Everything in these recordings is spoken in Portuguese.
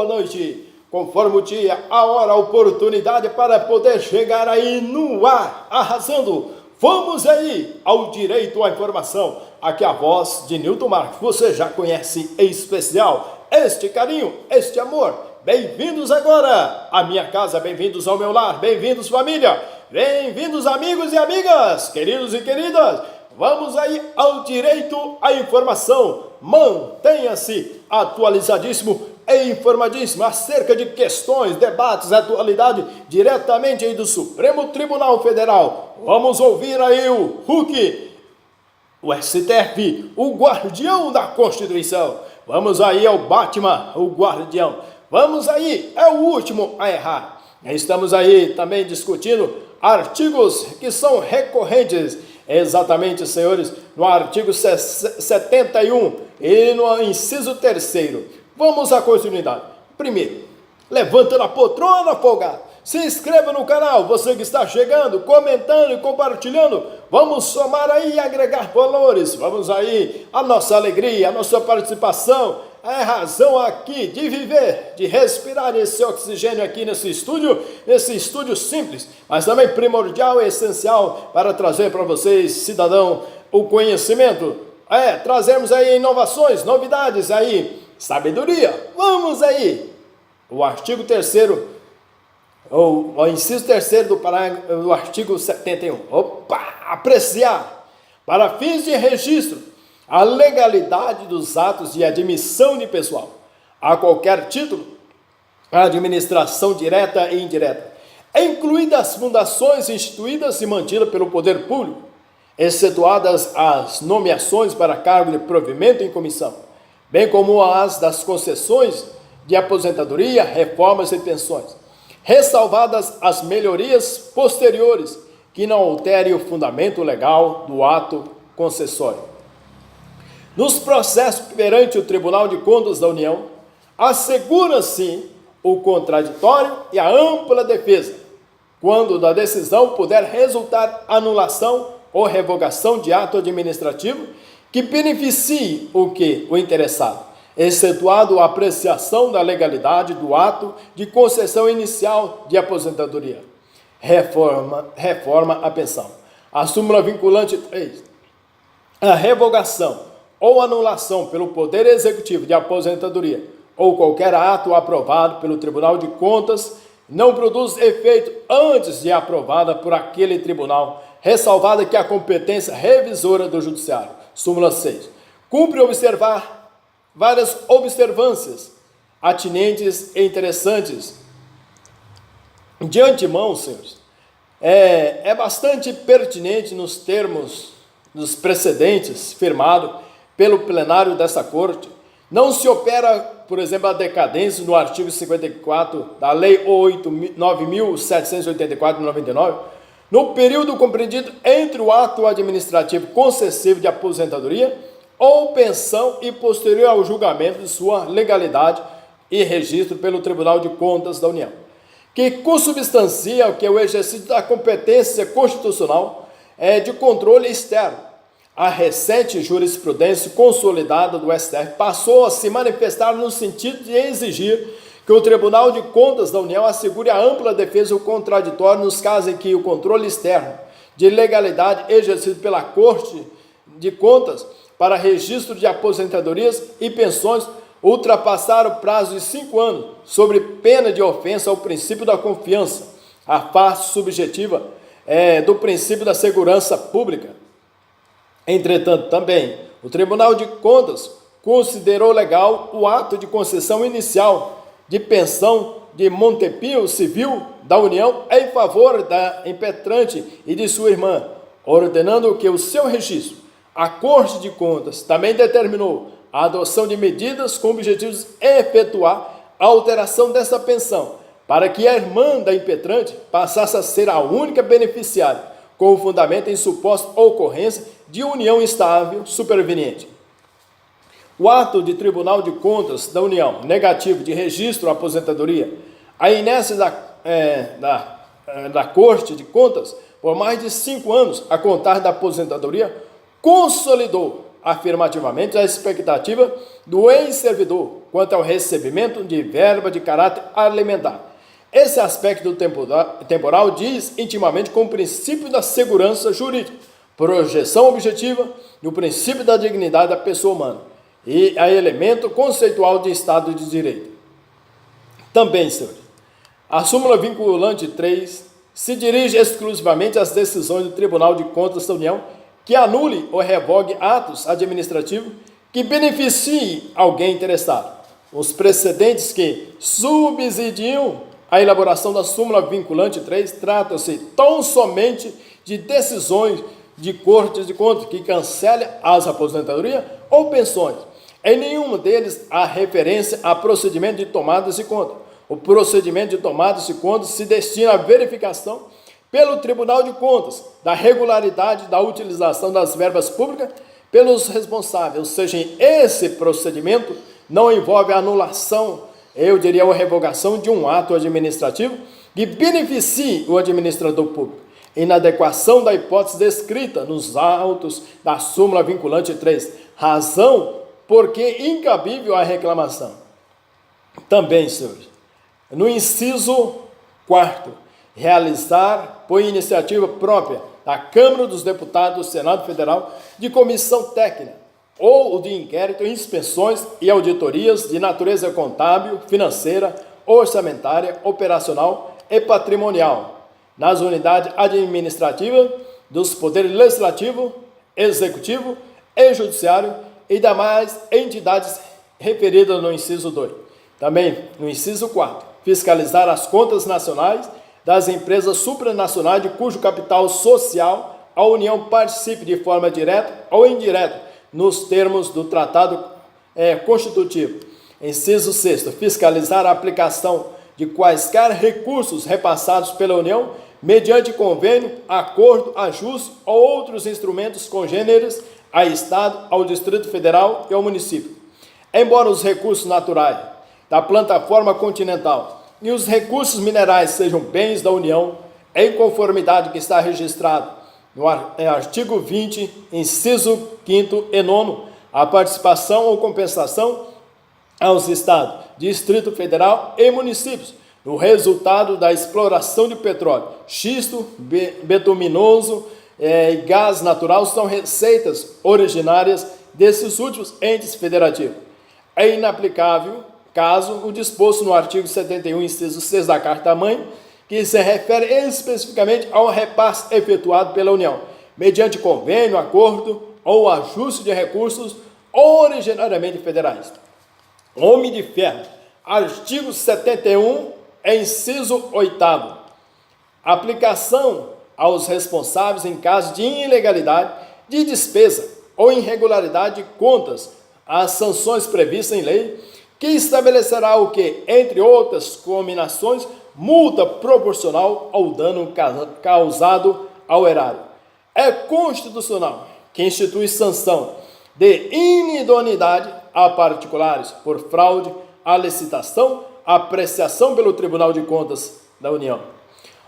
noite, conforme o dia, a hora, a oportunidade para poder chegar aí no ar, arrasando. Vamos aí ao direito à informação. Aqui a voz de Nilton Marques, você já conhece em especial este carinho, este amor. Bem-vindos agora à minha casa, bem-vindos ao meu lar, bem-vindos família, bem-vindos amigos e amigas, queridos e queridas. Vamos aí ao direito à informação. Mantenha-se atualizadíssimo e informadíssimo acerca de questões, debates, atualidade diretamente aí do Supremo Tribunal Federal. Vamos ouvir aí o Huck, o STF, o guardião da Constituição. Vamos aí ao Batman, o guardião. Vamos aí, é o último a errar. Estamos aí também discutindo artigos que são recorrentes. Exatamente, senhores, no artigo 71 e no inciso 3º. Vamos à continuidade. Primeiro, levanta a poltrona, folgado. Se inscreva no canal, você que está chegando, comentando e compartilhando. Vamos somar aí e agregar valores. Vamos aí, a nossa alegria, a nossa participação. É razão aqui de viver, de respirar esse oxigênio aqui nesse estúdio simples, mas também primordial e essencial para trazer para vocês, cidadão, o conhecimento. Trazermos aí inovações, novidades aí, sabedoria. Vamos aí. O artigo 3º, ou o inciso 3º do artigo 71. Apreciar, para fins de registro, a legalidade dos atos de admissão de pessoal, a qualquer título, a administração direta e indireta, incluídas as fundações instituídas e mantidas pelo poder público, excetuadas as nomeações para cargo de provimento em comissão, bem como as das concessões de aposentadoria, reformas e pensões, ressalvadas as melhorias posteriores que não alterem o fundamento legal do ato concessório. Nos processos perante o Tribunal de Contas da União, assegura-se o contraditório e a ampla defesa, quando da decisão puder resultar anulação ou revogação de ato administrativo que beneficie o interessado, excetuado a apreciação da legalidade do ato de concessão inicial de aposentadoria. Reforma a pensão. A súmula vinculante 3. A revogação ou anulação pelo Poder Executivo de aposentadoria ou qualquer ato aprovado pelo Tribunal de Contas não produz efeito antes de aprovada por aquele tribunal, ressalvada que a competência revisora do Judiciário. Súmula 6. Cumpre observar várias observâncias atinentes e interessantes. De antemão, senhores, é bastante pertinente nos termos dos precedentes firmados pelo plenário dessa corte. Não se opera, por exemplo, a decadência no artigo 54 da Lei 9.784 de 99, no período compreendido entre o ato administrativo concessivo de aposentadoria ou pensão e posterior ao julgamento de sua legalidade e registro pelo Tribunal de Contas da União, que consubstancia o exercício da competência constitucional de controle externo. A recente jurisprudência consolidada do STF passou a se manifestar no sentido de exigir que o Tribunal de Contas da União assegure a ampla defesa do contraditório nos casos em que o controle externo de legalidade exercido pela Corte de Contas para registro de aposentadorias e pensões ultrapassar o prazo de 5 anos, sob pena de ofensa ao princípio da confiança, a face subjetiva do princípio da segurança pública. Entretanto, também, o Tribunal de Contas considerou legal o ato de concessão inicial de pensão de Montepio Civil da União em favor da impetrante e de sua irmã, ordenando que o seu registro. A Corte de Contas também determinou a adoção de medidas com objetivos de efetuar a alteração dessa pensão, para que a irmã da impetrante passasse a ser a única beneficiária, com o fundamento em suposta ocorrência de união estável superveniente. O ato de Tribunal de Contas da União negativo de registro à aposentadoria, a inércia da Corte de Contas por mais de 5 anos a contar da aposentadoria, consolidou afirmativamente a expectativa do ex-servidor quanto ao recebimento de verba de caráter alimentar. Esse aspecto temporal diz intimamente com o princípio da segurança jurídica, projeção objetiva e o princípio da dignidade da pessoa humana e a elemento conceitual de Estado de Direito. Também, senhores, a súmula vinculante 3 se dirige exclusivamente às decisões do Tribunal de Contas da União que anule ou revogue atos administrativos que beneficiem alguém interessado. Os precedentes que subsidiam a elaboração da súmula vinculante 3 tratam-se tão somente de decisões de Cortes de Contas que cancelem as aposentadorias ou pensões. Em nenhum deles há referência a procedimento de tomadas de conta. O procedimento de tomadas de contas se destina à verificação pelo Tribunal de Contas da regularidade da utilização das verbas públicas pelos responsáveis, ou seja, esse procedimento não envolve a anulação, eu diria a revogação de um ato administrativo que beneficie o administrador público, inadequação da hipótese descrita nos autos da súmula vinculante 3, razão porque incabível a reclamação. Também, senhores, no inciso 4º, realizar por iniciativa própria da Câmara dos Deputados do Senado Federal de comissão técnica ou de inquérito, inspeções e auditorias de natureza contábil, financeira, orçamentária, operacional e patrimonial nas unidades administrativas dos poderes legislativo, executivo e judiciário e demais entidades referidas no inciso 2. Também, no inciso 4, fiscalizar as contas nacionais das empresas supranacionais de cujo capital social a União participe de forma direta ou indireta nos termos do Tratado Constitutivo. Inciso 6, fiscalizar a aplicação de quaisquer recursos repassados pela União mediante convênio, acordo, ajuste ou outros instrumentos congêneres a Estado, ao Distrito Federal e ao município. Embora os recursos naturais da plataforma continental e os recursos minerais sejam bens da União, em conformidade que está registrado no artigo 20, inciso 5º e 9º, a participação ou compensação aos Estados, Distrito Federal e municípios, no resultado da exploração de petróleo, xisto, betuminoso e gás natural são receitas originárias desses últimos entes federativos. É inaplicável caso o disposto no artigo 71, inciso 6 da Carta-Mãe, que se refere especificamente ao repasse efetuado pela União, mediante convênio, acordo ou ajuste de recursos originariamente federais. Homem de Ferro, artigo 71, inciso 8º. Aplicação aos responsáveis em caso de ilegalidade, de despesa ou irregularidade de contas, as sanções previstas em lei, que estabelecerá o que, entre outras combinações, multa proporcional ao dano causado ao erário. É constitucional que institui sanção de inidoneidade a particulares por fraude à licitação, apreciação pelo Tribunal de Contas da União.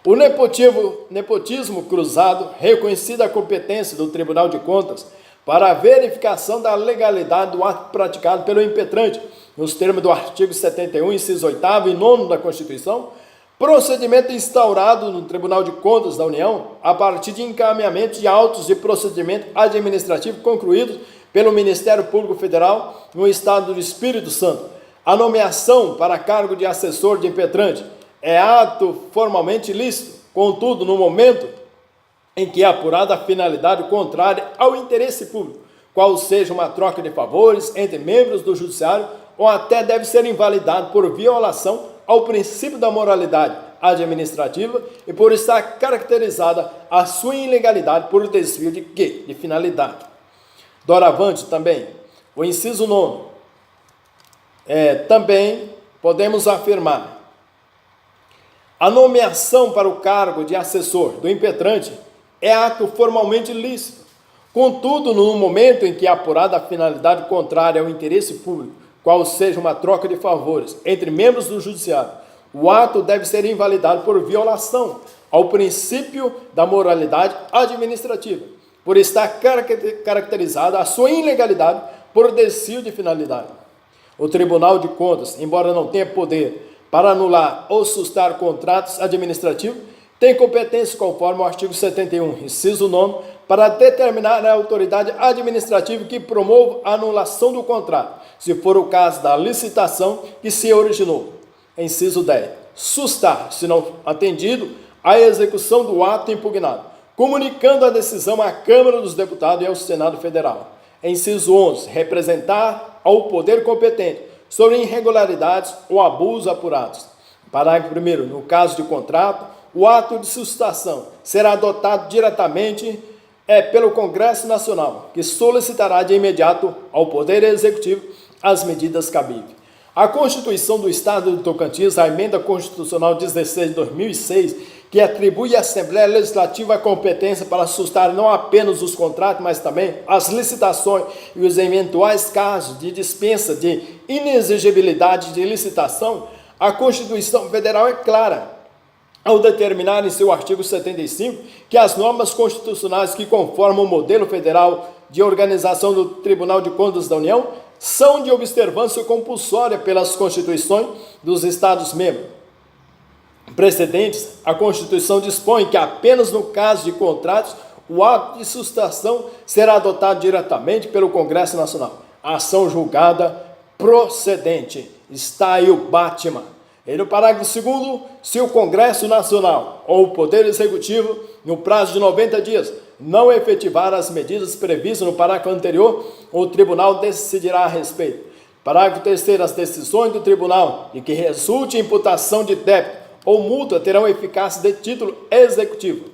O nepotismo cruzado, reconhecida a competência do Tribunal de Contas para a verificação da legalidade do ato praticado pelo impetrante, nos termos do artigo 71, inciso 8º e 9º da Constituição, procedimento instaurado no Tribunal de Contas da União a partir de encaminhamento de autos de procedimento administrativo concluídos pelo Ministério Público Federal no Estado do Espírito Santo. A nomeação para cargo de assessor de impetrante é ato formalmente lícito, contudo, no momento em que é apurada a finalidade contrária ao interesse público, qual seja uma troca de favores entre membros do Judiciário ou até deve ser invalidado por violação ao princípio da moralidade administrativa e por estar caracterizada a sua ilegalidade por desvio de quê? De finalidade. Doravante também, o inciso 9, também podemos afirmar a nomeação para o cargo de assessor do impetrante é ato formalmente lícito. Contudo, no momento em que é apurada a finalidade contrária ao interesse público, qual seja uma troca de favores entre membros do Judiciário, o ato deve ser invalidado por violação ao princípio da moralidade administrativa, por estar caracterizada a sua ilegalidade por desvio de finalidade. O Tribunal de Contas, embora não tenha poder para anular ou sustar contratos administrativos, tem competência conforme o artigo 71, inciso 9, para determinar a autoridade administrativa que promova a anulação do contrato, se for o caso da licitação que se originou. Inciso 10. Sustar, se não atendido, a execução do ato impugnado, comunicando a decisão à Câmara dos Deputados e ao Senado Federal. Inciso 11. Representar ao poder competente sobre irregularidades ou abusos apurados. Parágrafo 1º. No caso de contrato, o ato de sustação será adotado diretamente pelo Congresso Nacional, que solicitará de imediato ao Poder Executivo as medidas cabíveis. A Constituição do Estado do Tocantins, a Emenda Constitucional 16 de 2006, que atribui à Assembleia Legislativa a competência para sustar não apenas os contratos, mas também as licitações e os eventuais casos de dispensa de inexigibilidade de licitação, a Constituição Federal é clara ao determinar em seu artigo 75 que as normas constitucionais que conformam o modelo federal de organização do Tribunal de Contas da União são de observância compulsória pelas constituições dos Estados-membros precedentes. A Constituição dispõe que apenas no caso de contratos o ato de sustação será adotado diretamente pelo Congresso Nacional. A ação julgada procedente. Está aí o Batman. E no parágrafo 2º, se o Congresso Nacional ou o Poder Executivo, no prazo de 90 dias, não efetivar as medidas previstas no parágrafo anterior, o Tribunal decidirá a respeito. Parágrafo 3º, as decisões do Tribunal de que resulte imputação de débito ou multa terão eficácia de título executivo.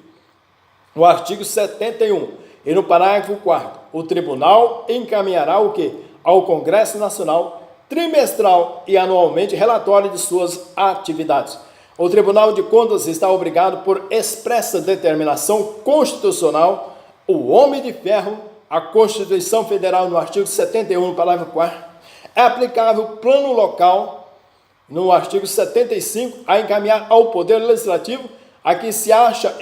No artigo 71 e no parágrafo 4º, o Tribunal encaminhará o quê? Ao Congresso Nacional, trimestral e anualmente, relatório de suas atividades. O Tribunal de Contas está obrigado por expressa determinação constitucional, o homem de ferro, a Constituição Federal no artigo 71, parágrafo 4º, é aplicável plano local no artigo 75 a encaminhar ao Poder Legislativo a que se acha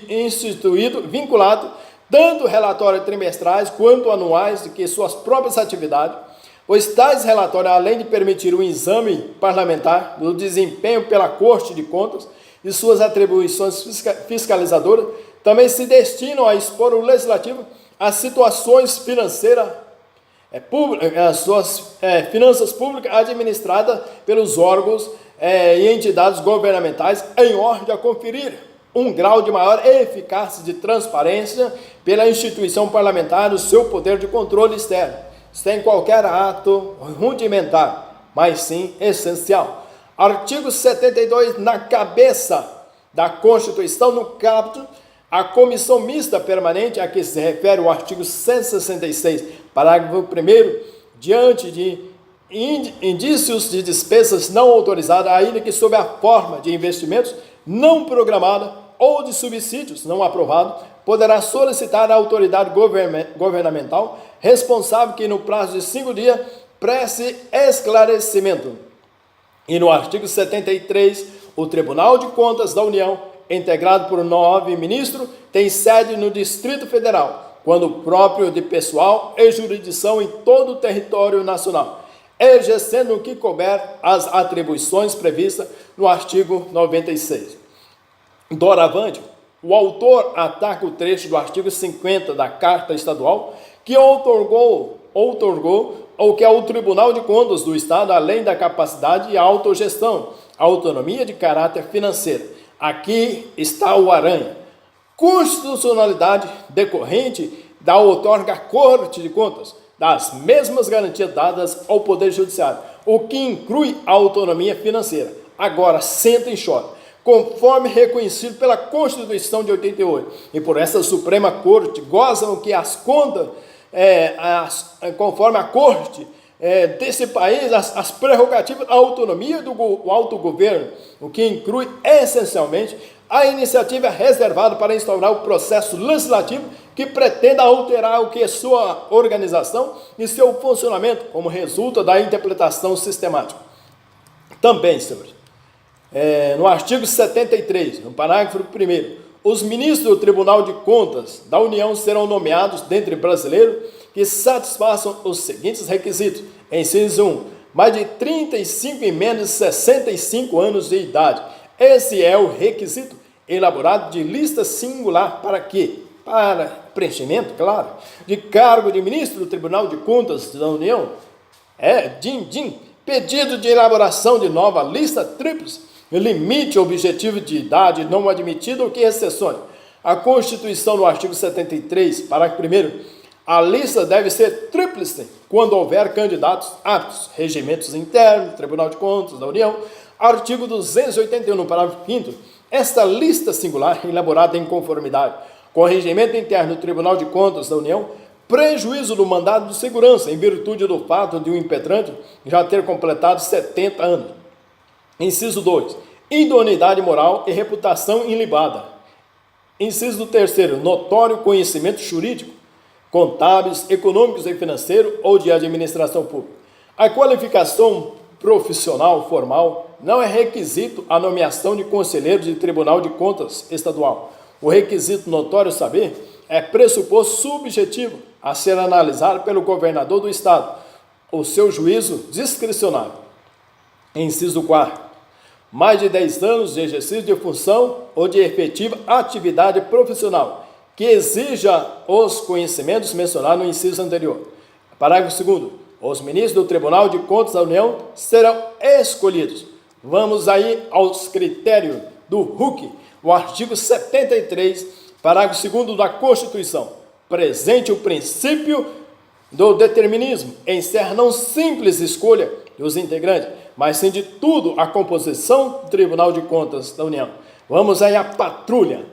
instituído, vinculado, tanto relatórios trimestrais quanto anuais de que suas próprias atividades, pois tais relatórios, além de permitir o exame parlamentar do desempenho pela Corte de Contas e suas atribuições fiscalizadoras, também se destinam a expor o Legislativo às situações financeiras as suas finanças públicas administradas pelos órgãos e entidades governamentais, em ordem a conferir um grau de maior eficácia de transparência pela instituição parlamentar do seu poder de controle externo, sem qualquer ato rudimentar, mas sim essencial. Artigo 72, na cabeça da Constituição, no caput, a comissão mista permanente a que se refere o artigo 166, parágrafo 1º, diante de indícios de despesas não autorizadas, ainda que sob a forma de investimentos não programados ou de subsídios não aprovados, poderá solicitar à autoridade governamental responsável que, no prazo de 5 dias, preste esclarecimento. E no artigo 73, o Tribunal de Contas da União, integrado por 9 ministros, tem sede no Distrito Federal, quando próprio de pessoal e jurisdição em todo o território nacional, exercendo o que couber as atribuições previstas no artigo 96. Doravante, o autor ataca o trecho do artigo 50 da Carta Estadual, que outorgou ou que é o Tribunal de Contas do Estado, além da capacidade e autogestão, autonomia de caráter financeiro. Aqui está o aranha. Constitucionalidade decorrente da outorga à Corte de Contas, das mesmas garantias dadas ao Poder Judiciário, o que inclui a autonomia financeira. Agora, senta e chora, conforme reconhecido pela Constituição de 88, e por essa Suprema Corte, gozam que as contas, conforme a Corte desse país, as prerrogativas da autonomia do autogoverno, o que inclui essencialmente a iniciativa reservada para instaurar o processo legislativo que pretenda alterar o que é sua organização e seu funcionamento, como resulta da interpretação sistemática. Também, senhores, no artigo 73, no parágrafo 1º, os ministros do Tribunal de Contas da União serão nomeados dentre brasileiros que satisfaçam os seguintes requisitos. Inciso 1. Mais de 35 e menos de 65 anos de idade. Esse é o requisito elaborado de lista singular para quê? Para preenchimento, claro, de cargo de ministro do Tribunal de Contas da União. Pedido de elaboração de nova lista tríplice. Limite objetivo de idade não admitido ou que exceções. A Constituição, no artigo 73, parágrafo 1º, a lista deve ser tríplice quando houver candidatos aptos. Regimentos internos, Tribunal de Contas da União. Artigo 281, no parágrafo 5º, esta lista singular elaborada em conformidade com o regimento interno do Tribunal de Contas da União, prejuízo do mandado de segurança, em virtude do fato de um impetrante já ter completado 70 anos. Inciso 2. Idoneidade moral e reputação ilibada. Inciso 3. Notório conhecimento jurídico, contábeis, econômicos e financeiro ou de administração pública. A qualificação profissional formal não é requisito à nomeação de conselheiro de Tribunal de Contas Estadual. O requisito notório saber é pressuposto subjetivo a ser analisado pelo governador do Estado, o seu juízo discricionário. Inciso 4. Mais de 10 anos de exercício de função ou de efetiva atividade profissional, que exija os conhecimentos mencionados no inciso anterior. Parágrafo 2º. Os ministros do Tribunal de Contas da União serão escolhidos. Vamos aí aos critérios do RUC, o artigo 73, parágrafo 2º da Constituição. Presente o princípio do determinismo, encerra não simples escolha dos integrantes, mas sim de tudo a composição do Tribunal de Contas da União. Vamos aí à patrulha.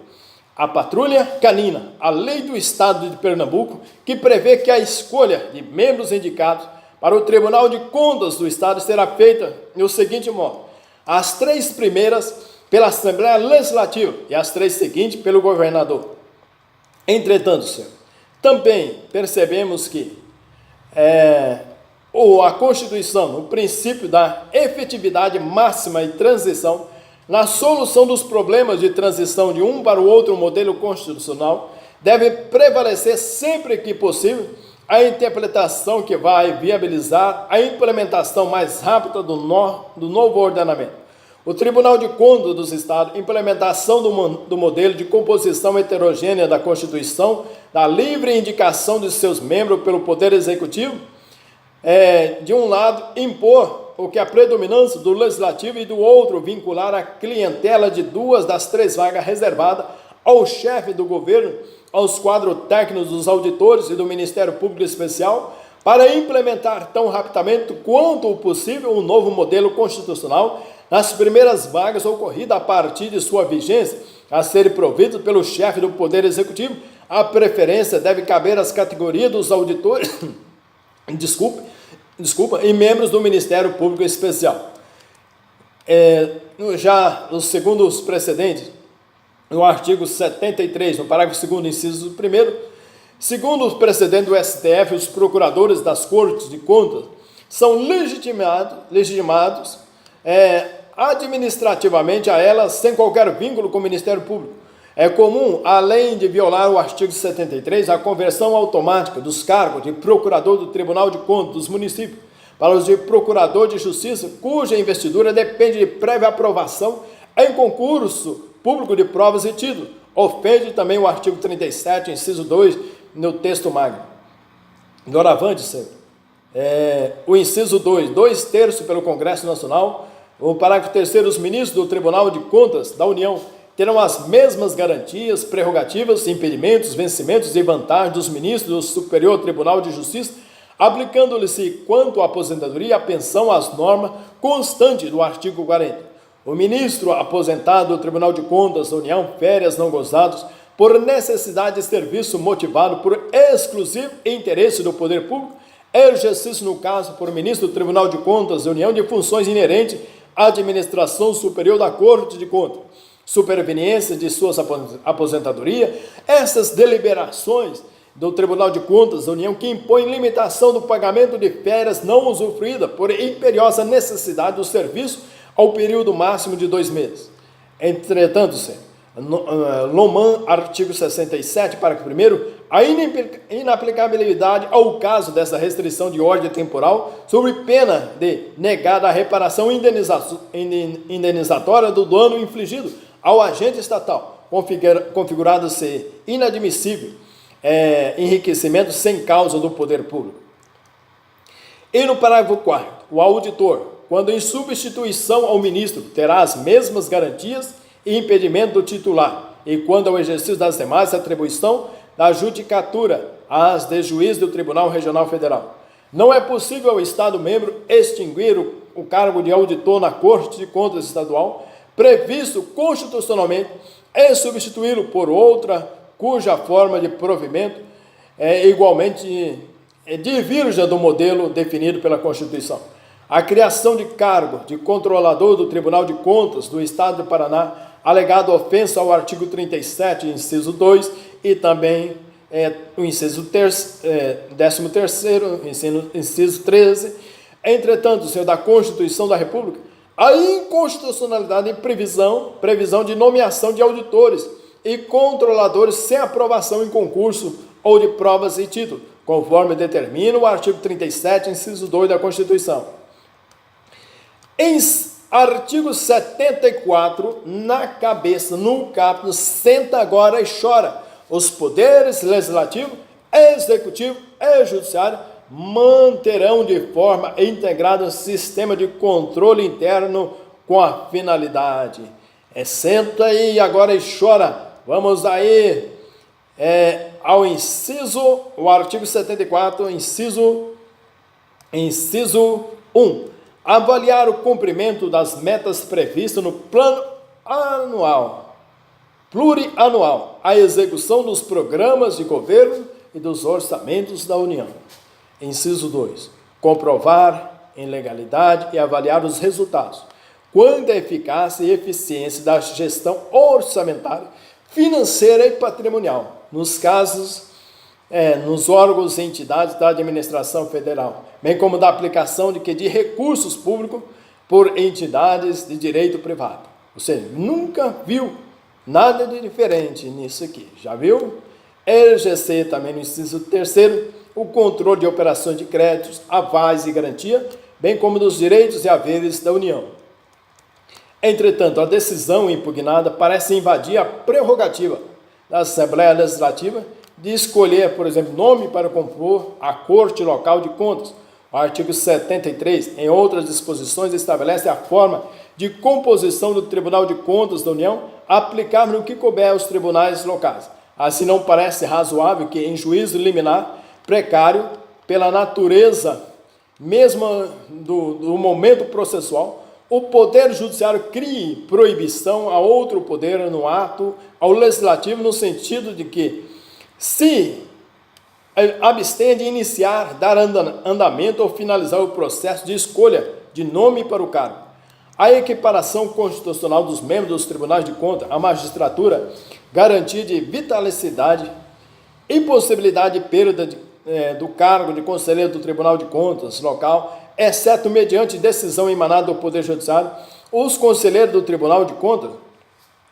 A patrulha canina, a lei do Estado de Pernambuco, que prevê que a escolha de membros indicados para o Tribunal de Contas do Estado será feita no seguinte modo: as 3 primeiras pela Assembleia Legislativa e as 3 seguintes pelo governador. Entretanto, senhor, também percebemos que a Constituição, o princípio da efetividade máxima e transição, na solução dos problemas de transição de um para o outro modelo constitucional, deve prevalecer sempre que possível a interpretação que vai viabilizar a implementação mais rápida do novo ordenamento. O Tribunal de Contas dos Estados, implementação do modelo de composição heterogênea da Constituição, da livre indicação de seus membros pelo Poder Executivo, de um lado, impor o que a predominância do Legislativo e do outro, vincular a clientela de 2 das 3 vagas reservadas ao chefe do governo, aos quadros técnicos dos auditores e do Ministério Público Especial, para implementar tão rapidamente quanto possível um novo modelo constitucional nas primeiras vagas ocorridas a partir de sua vigência, a serem providos pelo chefe do Poder Executivo. A preferência deve caber às categorias dos auditores e membros do Ministério Público Especial. Já nos segundos precedentes, no artigo 73, no parágrafo 2º, inciso 1º, segundo os precedentes do STF, os procuradores das Cortes de Contas são legitimados administrativamente a elas sem qualquer vínculo com o Ministério Público. É comum, além de violar o artigo 73, a conversão automática dos cargos de procurador do Tribunal de Contas dos municípios para os de procurador de justiça, cuja investidura depende de prévia aprovação em concurso público de provas e título. Ofende também o artigo 37, inciso 2, no texto magno. Doravante, senhor, o inciso 2, 2/3 pelo Congresso Nacional. O parágrafo 3º, os ministros do Tribunal de Contas da União terão as mesmas garantias, prerrogativas, impedimentos, vencimentos e vantagens dos ministros do Superior Tribunal de Justiça, aplicando-lhe-se quanto à aposentadoria, a pensão, as normas constantes do artigo 40. O ministro aposentado do Tribunal de Contas da União, férias não gozadas, por necessidade de serviço motivado por exclusivo interesse do poder público, exercício, no caso, por ministro do Tribunal de Contas da União, de funções inerentes à administração superior da Corte de Contas, superveniência de suas aposentadoria. Essas deliberações do Tribunal de Contas da União que impõem limitação do pagamento de férias não usufruída por imperiosa necessidade do serviço ao período máximo de 2 meses. Entretanto, Loman, artigo 67, parágrafo 1º, a inaplicabilidade ao caso dessa restrição de ordem temporal sob pena de negada a reparação indenizatória do dano infligido ao agente estatal, configurado-se inadmissível enriquecimento sem causa do poder público. E no parágrafo 4º, o auditor, quando em substituição ao ministro, terá as mesmas garantias e impedimento do titular, e quando ao exercício das demais atribuições da judicatura, as de juiz do Tribunal Regional Federal. Não é possível ao Estado-membro extinguir o cargo de auditor na Corte de Contas Estadual, previsto constitucionalmente, e substituí-lo por outra cuja forma de provimento é igualmente diverja do modelo definido pela Constituição. A criação de cargo de controlador do Tribunal de Contas do Estado do Paraná, alegado ofensa ao artigo 37, inciso 2, e também o inciso 13º, inciso 13. Entretanto, senhor da Constituição da República, a inconstitucionalidade de previsão de nomeação de auditores e controladores sem aprovação em concurso ou de provas e título, conforme determina o artigo 37, inciso 2 da Constituição. Em artigo 74, na cabeça, no capítulo, senta agora e chora. Os poderes legislativo, executivo e judiciário manterão de forma integrada o sistema de controle interno com a finalidade. Senta aí agora e chora. Vamos aí ao inciso, o artigo 74, inciso 1. Avaliar o cumprimento das metas previstas no plano plurianual, a execução dos programas de governo e dos orçamentos da União. Inciso 2. Comprovar em legalidade e avaliar os resultados, quanto à eficácia e eficiência da gestão orçamentária, financeira e patrimonial, nos casos, nos órgãos e entidades da administração federal, bem como da aplicação de recursos públicos por entidades de direito privado. Você nunca viu nada de diferente nisso aqui, já viu? LGC também no inciso 3º, o controle de operações de créditos, avais e garantia, bem como dos direitos e haveres da União. Entretanto, a decisão impugnada parece invadir a prerrogativa da Assembleia Legislativa de escolher, por exemplo, nome para compor a Corte Local de Contas. O artigo 73, em outras disposições, estabelece a forma de composição do Tribunal de Contas da União aplicável no que couber aos tribunais locais. Assim, não parece razoável que, em juízo liminar precário, pela natureza mesma do momento processual, o Poder Judiciário crie proibição a outro poder no ato ao Legislativo, no sentido de que, se abstenha de iniciar, dar andamento ou finalizar o processo de escolha de nome para o cargo. A equiparação constitucional dos membros dos tribunais de contas à magistratura, garantia de vitalicidade, impossibilidade de perda do cargo de conselheiro do Tribunal de Contas local, exceto mediante decisão emanada do Poder Judiciário, os conselheiros do Tribunal de Contas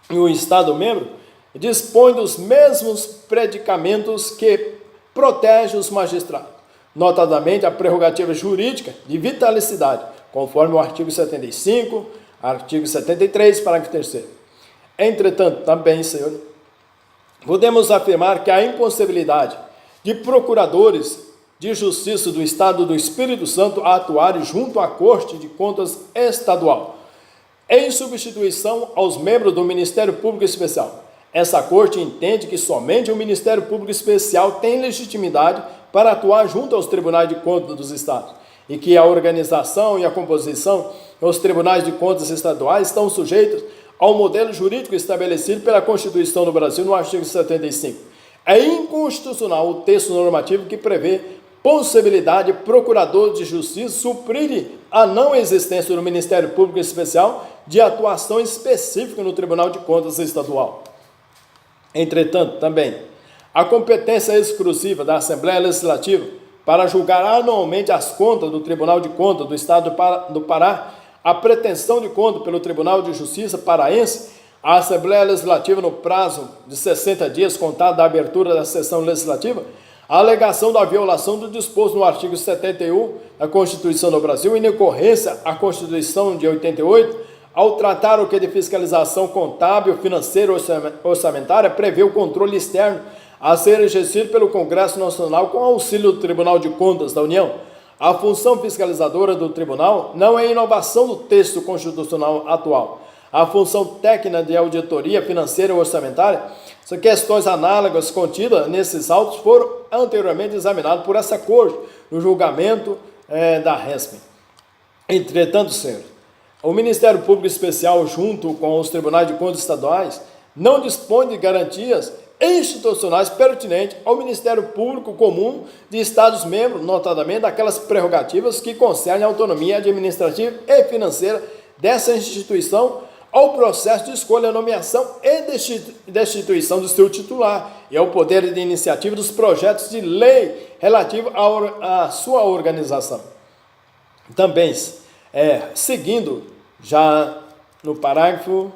e o Estado-membro dispõem dos mesmos predicamentos que protegem os magistrados, notadamente a prerrogativa jurídica de vitalicidade, conforme o artigo 75, artigo 73, parágrafo 3º. Entretanto, também, senhor, podemos afirmar que a impossibilidade de procuradores de justiça do Estado do Espírito Santo a atuarem junto à Corte de Contas Estadual, em substituição aos membros do Ministério Público Especial. Essa Corte entende que somente o Ministério Público Especial tem legitimidade para atuar junto aos Tribunais de Contas dos Estados, e que a organização e a composição dos Tribunais de Contas Estaduais estão sujeitos ao modelo jurídico estabelecido pela Constituição do Brasil no artigo 75. É inconstitucional o texto normativo que prevê possibilidade de procurador de justiça suprir a não existência do Ministério Público Especial de atuação específica no Tribunal de Contas Estadual. Entretanto, também, a competência exclusiva da Assembleia Legislativa para julgar anualmente as contas do Tribunal de Contas do Estado do Pará, a pretensão de conta pelo Tribunal de Justiça paraense, A Assembleia Legislativa, no prazo de 60 dias contado da abertura da sessão legislativa, a alegação da violação do disposto no artigo 71 da Constituição do Brasil, em decorrência à Constituição de 88, ao tratar o que de fiscalização contábil, financeira e orçamentária, prevê o controle externo a ser exercido pelo Congresso Nacional com auxílio do Tribunal de Contas da União. A função fiscalizadora do Tribunal não é inovação do texto constitucional atual. A função técnica de auditoria financeira e orçamentária, são questões análogas contidas nesses autos, foram anteriormente examinadas por essa Corte no julgamento da RESP. Entretanto, senhores, o Ministério Público Especial, junto com os Tribunais de Contas Estaduais, não dispõe de garantias institucionais pertinentes ao Ministério Público Comum de Estados-membros, notadamente daquelas prerrogativas que concernem a autonomia administrativa e financeira dessa instituição, ao processo de escolha, nomeação e destituição do seu titular e ao poder de iniciativa dos projetos de lei relativo à sua organização. Também, seguindo já no parágrafo,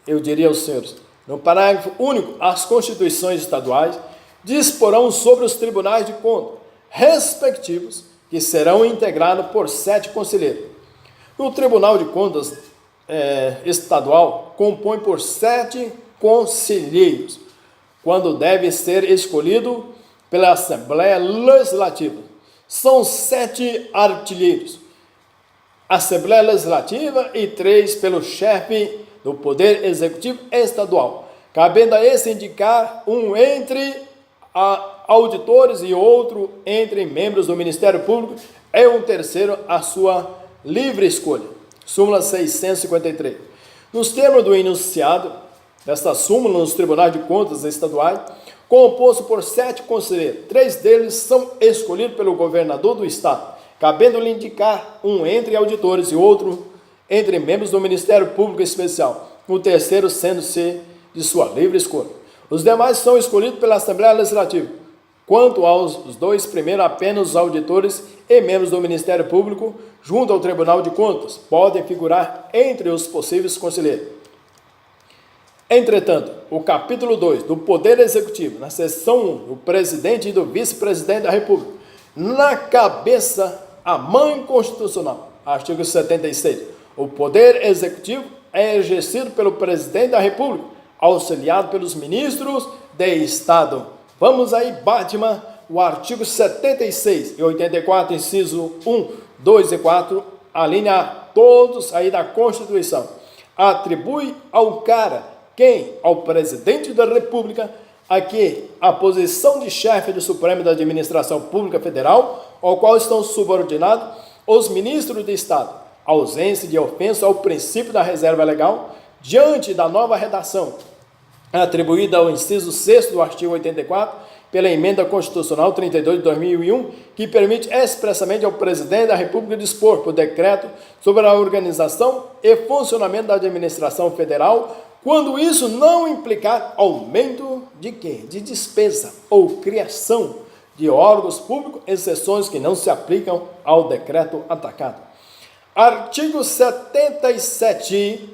eu diria aos senhores, no parágrafo único, as constituições estaduais disporão sobre os tribunais de contas respectivos, que serão integrados por 7 conselheiros. O Tribunal de Contas estadual compõe por 7 conselheiros, quando deve ser escolhido pela Assembleia Legislativa. São 7 artilheiros, Assembleia Legislativa, e 3 pelo chefe do Poder Executivo Estadual, cabendo a esse indicar um entre auditores e outro entre membros do Ministério Público e um terceiro à sua livre escolha. Súmula 653. Nos termos do enunciado desta súmula nos Tribunais de Contas Estaduais, composto por 7 conselheiros, 3 deles são escolhidos pelo governador do Estado, cabendo-lhe indicar um entre auditores e outro entre membros do Ministério Público Especial, o terceiro sendo-se de sua livre escolha. Os demais são escolhidos pela Assembleia Legislativa. Quanto aos 2 primeiros, apenas os auditores e membros do Ministério Público, junto ao Tribunal de Contas, podem figurar entre os possíveis conselheiros. Entretanto, o capítulo 2 do Poder Executivo, na seção 1, do Presidente e do Vice-Presidente da República, na cabeça, a mãe constitucional, artigo 76, o Poder Executivo é exercido pelo Presidente da República, auxiliado pelos ministros de Estado. Vamos aí, Batman, o artigo 76 e 84, inciso 1, 2 e 4, a linha A, todos aí da Constituição, atribui ao cara, quem? Ao Presidente da República, aqui a posição de chefe do Supremo da Administração Pública Federal, ao qual estão subordinados os ministros de Estado, ausência de ofensa ao princípio da reserva legal, diante da nova redação atribuída ao inciso 6º do artigo 84, pela Emenda Constitucional 32 de 2001, que permite expressamente ao Presidente da República dispor, por decreto, sobre a organização e funcionamento da administração federal, quando isso não implicar aumento de quê? De despesa ou criação de órgãos públicos, exceções que não se aplicam ao decreto atacado. Artigo 77,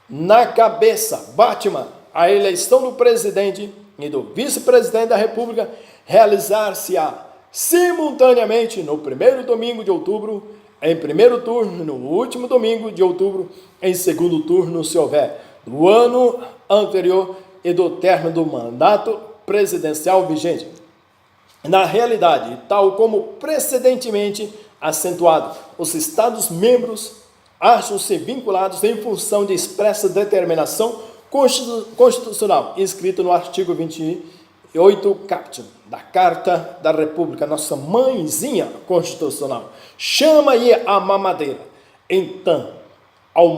na cabeça, Batman, a eleição do presidente e do vice-presidente da República realizar-se-á simultaneamente no primeiro domingo de outubro, em primeiro turno, no último domingo de outubro, em segundo turno, se houver, do ano anterior e do término do mandato presidencial vigente. Na realidade, tal como precedentemente acentuado, os Estados-membros acham-se vinculados em função de expressa determinação constitucional, inscrito no artigo 28 caput da Carta da República, nossa mãezinha constitucional. Chama aí a mamadeira. Então, ao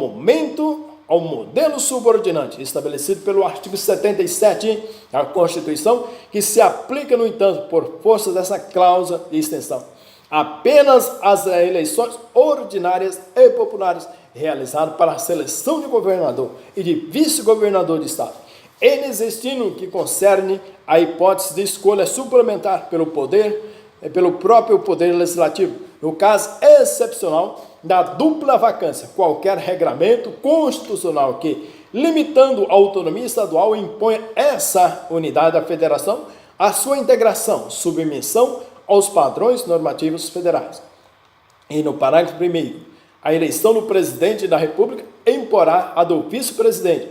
modelo subordinante estabelecido pelo artigo 77 da Constituição, que se aplica, no entanto, por força dessa cláusula de extensão, apenas as eleições ordinárias e populares realizadas para a seleção de governador e de vice-governador de Estado, inexistindo que concerne a hipótese de escolha suplementar pelo próprio Poder Legislativo, no caso excepcional da dupla vacância, qualquer regramento constitucional que limitando a autonomia estadual, impõe essa unidade da federação a sua integração, submissão aos padrões normativos federais. E no parágrafo 1º, a eleição do presidente da República imporá a do vice-presidente,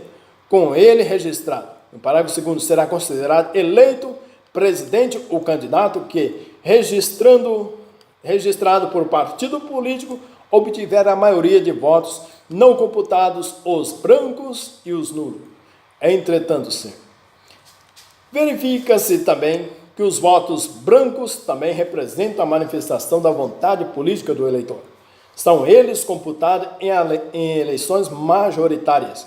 com ele registrado. No parágrafo 2º, será considerado eleito presidente o candidato que, registrado por partido político, obtiver a maioria de votos, não computados os brancos e os nulos. Entretanto, verifica-se também que os votos brancos também representam a manifestação da vontade política do eleitor. São eles computados em eleições majoritárias,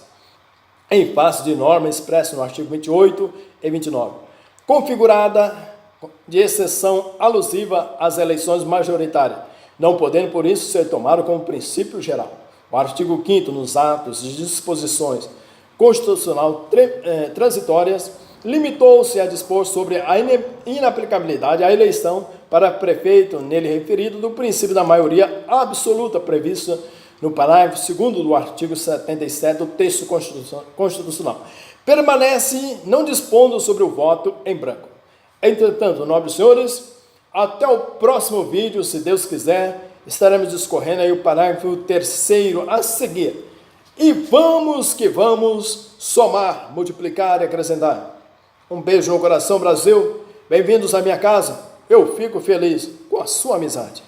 em face de norma expressa no artigo 28 e 29, configurada de exceção alusiva às eleições majoritárias, não podendo, por isso, ser tomado como princípio geral. O artigo 5º, nos atos de disposições constitucional transitórias, limitou-se a dispor sobre a inaplicabilidade à eleição para prefeito nele referido do princípio da maioria absoluta previsto no parágrafo 2º do artigo 77 do texto constitucional. Permanece não dispondo sobre o voto em branco. Entretanto, nobres senhores, até o próximo vídeo, se Deus quiser, estaremos discorrendo aí o parágrafo 3º a seguir. E vamos que vamos somar, multiplicar e acrescentar. Um beijo no coração, Brasil. Bem-vindos à minha casa. Eu fico feliz com a sua amizade.